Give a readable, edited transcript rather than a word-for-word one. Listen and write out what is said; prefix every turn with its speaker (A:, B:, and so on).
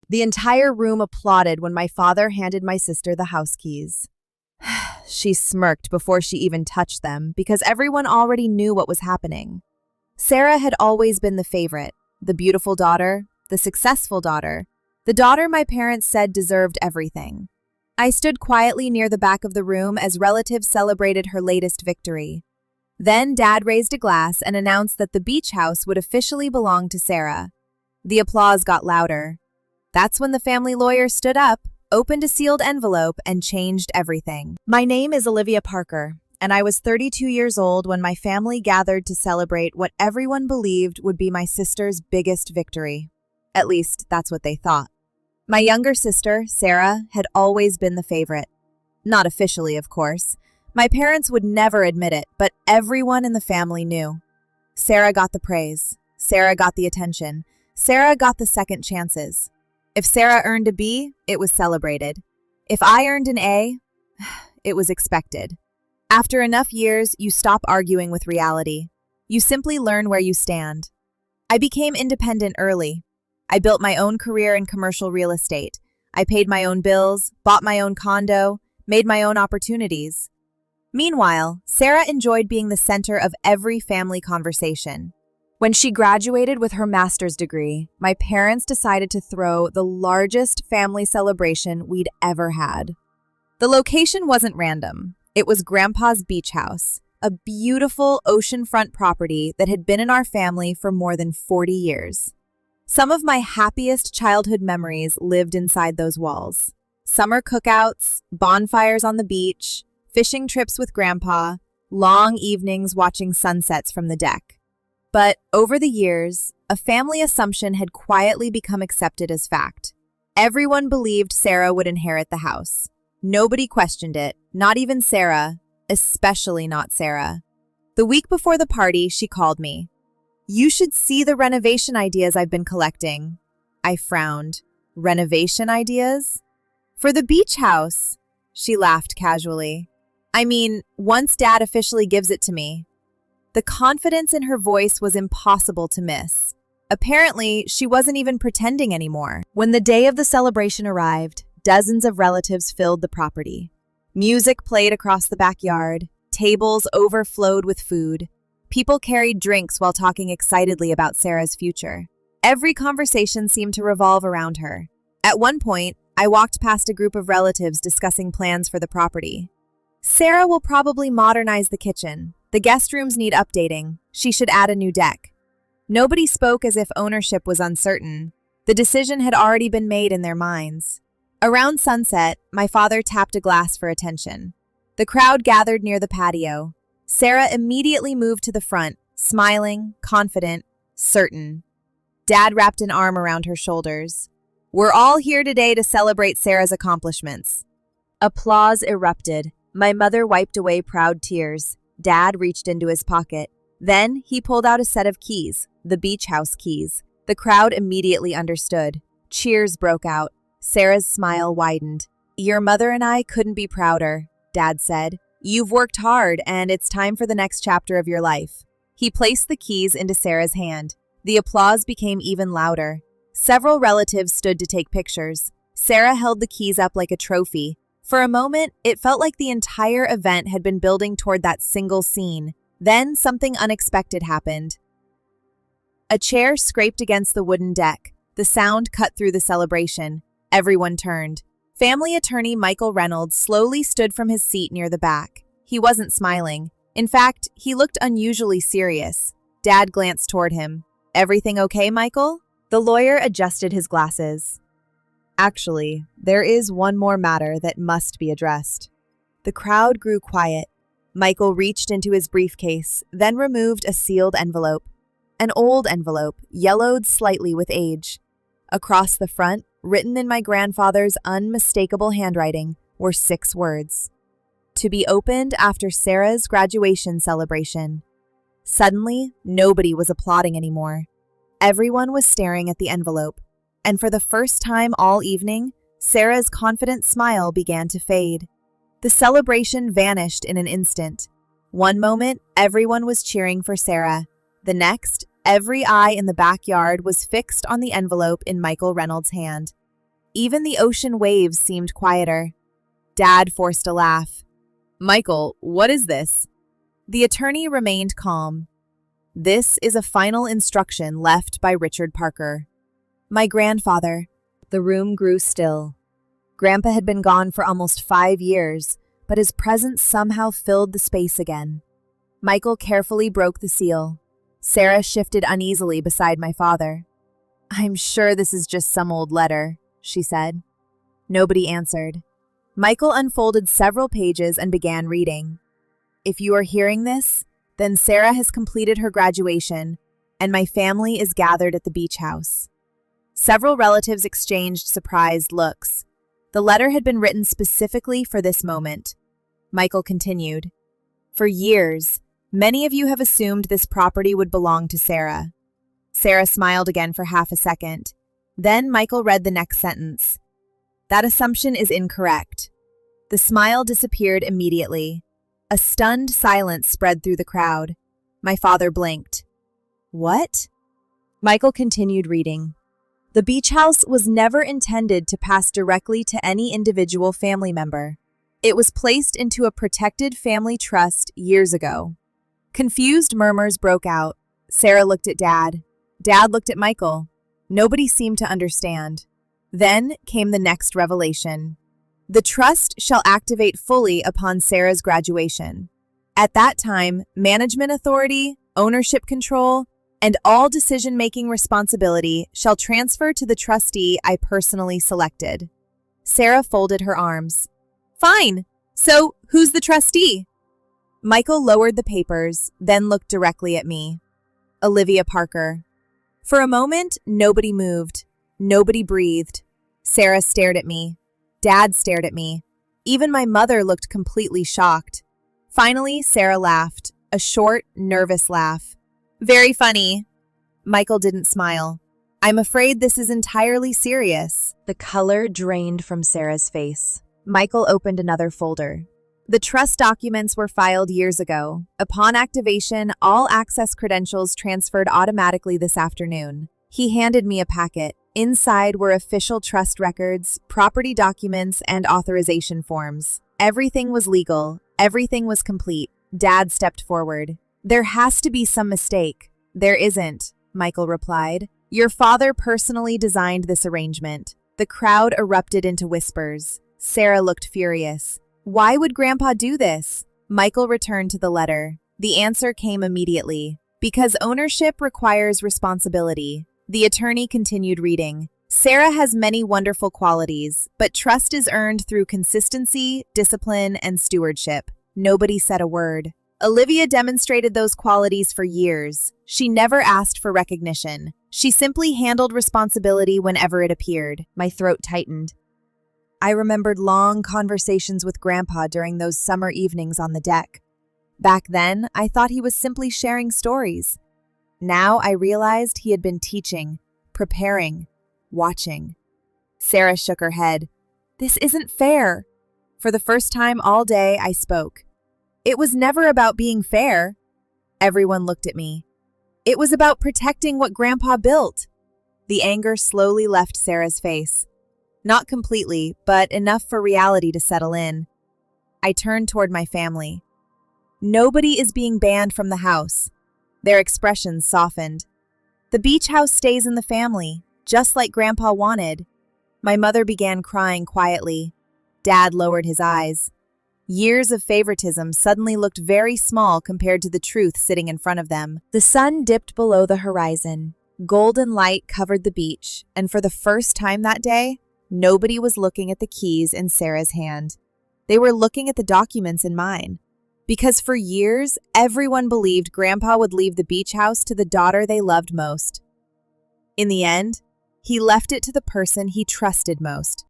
A: The entire room applauded when my father handed my sister the house keys. She smirked before she even touched them because everyone already knew what was happening. Sarah had always been the favorite, the beautiful daughter, the successful daughter, the daughter my parents said deserved everything. I stood quietly near the back of the room as relatives celebrated her latest victory. Then Dad raised a glass and announced that the beach house would officially belong to Sarah. The applause got louder. That's when the family lawyer stood up, opened a sealed envelope, and changed everything. My name is Olivia Parker, and I was 32 years old when my family gathered to celebrate what everyone believed would be my sister's biggest victory. At least, that's what they thought. My younger sister, Sarah, had always been the favorite. Not officially, of course. My parents would never admit it, but everyone in the family knew. Sarah got the praise. Sarah got the attention. Sarah got the second chances. If Sarah earned a B, it was celebrated. If I earned an A, it was expected. After enough years, you stop arguing with reality. You simply learn where you stand. I became independent early. I built my own career in commercial real estate. I paid my own bills, bought my own condo, made my own opportunities. Meanwhile, Sarah enjoyed being the center of every family conversation. When she graduated with her master's degree, my parents decided to throw the largest family celebration we'd ever had. The location wasn't random. It was Grandpa's beach house, a beautiful oceanfront property that had been in our family for more than 40 years. Some of my happiest childhood memories lived inside those walls. Summer cookouts, bonfires on the beach, fishing trips with Grandpa, long evenings watching sunsets from the deck. But over the years, a family assumption had quietly become accepted as fact. Everyone believed Sarah would inherit the house. Nobody questioned it, not even Sarah, especially not Sarah. The week before the party, she called me. "You should see the renovation ideas I've been collecting." I frowned. Renovation ideas? "For the beach house." She laughed casually. "I mean, once Dad officially gives it to me." The confidence in her voice was impossible to miss. Apparently, she wasn't even pretending anymore. When the day of the celebration arrived, dozens of relatives filled the property. Music played across the backyard. Tables overflowed with food. People carried drinks while talking excitedly about Sarah's future. Every conversation seemed to revolve around her. At one point, I walked past a group of relatives discussing plans for the property. "Sarah will probably modernize the kitchen. The guest rooms need updating. She should add a new deck." Nobody spoke as if ownership was uncertain. The decision had already been made in their minds. Around sunset, my father tapped a glass for attention. The crowd gathered near the patio. Sarah immediately moved to the front, smiling, confident, certain. Dad wrapped an arm around her shoulders. "We're all here today to celebrate Sarah's accomplishments." Applause erupted. My mother wiped away proud tears. Dad reached into his pocket. Then he pulled out a set of keys, the beach house keys. The crowd immediately understood. Cheers broke out. Sarah's smile widened. "Your mother and I couldn't be prouder," Dad said. "You've worked hard, and it's time for the next chapter of your life." He placed the keys into Sarah's hand. The applause became even louder. Several relatives stood to take pictures. Sarah held the keys up like a trophy. For a moment, it felt like the entire event had been building toward that single scene. Then something unexpected happened. A chair scraped against the wooden deck. The sound cut through the celebration. Everyone turned. Family attorney Michael Reynolds slowly stood from his seat near the back. He wasn't smiling. In fact, he looked unusually serious. Dad glanced toward him. "Everything okay, Michael?" The lawyer adjusted his glasses. "Actually, there is one more matter that must be addressed." The crowd grew quiet. Michael reached into his briefcase, then removed a sealed envelope. An old envelope, yellowed slightly with age. Across the front, written in my grandfather's unmistakable handwriting, were 6 words. "To be opened after Sarah's graduation celebration." Suddenly, nobody was applauding anymore. Everyone was staring at the envelope. And for the first time all evening, Sarah's confident smile began to fade. The celebration vanished in an instant. One moment, everyone was cheering for Sarah. The next, every eye in the backyard was fixed on the envelope in Michael Reynolds' hand. Even the ocean waves seemed quieter. Dad forced a laugh. "Michael, what is this?" The attorney remained calm. "This is a final instruction left by Richard Parker." "My grandfather." The room grew still. Grandpa had been gone for almost 5 years, but his presence somehow filled the space again. Michael carefully broke the seal. Sarah shifted uneasily beside my father. "I'm sure this is just some old letter," she said. Nobody answered. Michael unfolded several pages and began reading. "If you are hearing this, then Sarah has completed her graduation, and my family is gathered at the beach house." Several relatives exchanged surprised looks. The letter had been written specifically for this moment. Michael continued, "For years, many of you have assumed this property would belong to Sarah." Sarah smiled again for half a second. Then Michael read the next sentence. "That assumption is incorrect." The smile disappeared immediately. A stunned silence spread through the crowd. My father blinked. "What?" Michael continued reading. "The beach house was never intended to pass directly to any individual family member. It was placed into a protected family trust years ago." Confused murmurs broke out. Sarah looked at Dad. Dad looked at Michael. Nobody seemed to understand. Then came the next revelation. "The trust shall activate fully upon Sarah's graduation. At that time, management authority, ownership control, and all decision-making responsibility shall transfer to the trustee I personally selected." Sarah folded her arms. "Fine. So, who's the trustee?" Michael lowered the papers, then looked directly at me. "Olivia Parker." For a moment, nobody moved. Nobody breathed. Sarah stared at me. Dad stared at me. Even my mother looked completely shocked. Finally, Sarah laughed, a short, nervous laugh. "Very funny." Michael didn't smile. "I'm afraid this is entirely serious." The color drained from Sarah's face. Michael opened another folder. "The trust documents were filed years ago. Upon activation, all access credentials transferred automatically this afternoon." He handed me a packet. Inside were official trust records, property documents, and authorization forms. Everything was legal. Everything was complete. Dad stepped forward. "There has to be some mistake." "There isn't," Michael replied. "Your father personally designed this arrangement." The crowd erupted into whispers. Sarah looked furious. "Why would Grandpa do this?" Michael returned to the letter. The answer came immediately. "Because ownership requires responsibility." The attorney continued reading. "Sarah has many wonderful qualities, but trust is earned through consistency, discipline, and stewardship." Nobody said a word. "Olivia demonstrated those qualities for years. She never asked for recognition. She simply handled responsibility whenever it appeared." My throat tightened. I remembered long conversations with Grandpa during those summer evenings on the deck. Back then, I thought he was simply sharing stories. Now I realized he had been teaching, preparing, watching. Sarah shook her head. "This isn't fair." For the first time all day, I spoke. "It was never about being fair." Everyone looked at me. "It was about protecting what Grandpa built." The anger slowly left Sarah's face. Not completely, but enough for reality to settle in. I turned toward my family. "Nobody is being banned from the house." Their expressions softened. "The beach house stays in the family, just like Grandpa wanted." My mother began crying quietly. Dad lowered his eyes. Years of favoritism suddenly looked very small compared to the truth sitting in front of them. The sun dipped below the horizon. Golden light covered the beach, and for the first time that day, nobody was looking at the keys in Sarah's hand. They were looking at the documents in mine. Because for years, everyone believed Grandpa would leave the beach house to the daughter they loved most. In the end, he left it to the person he trusted most.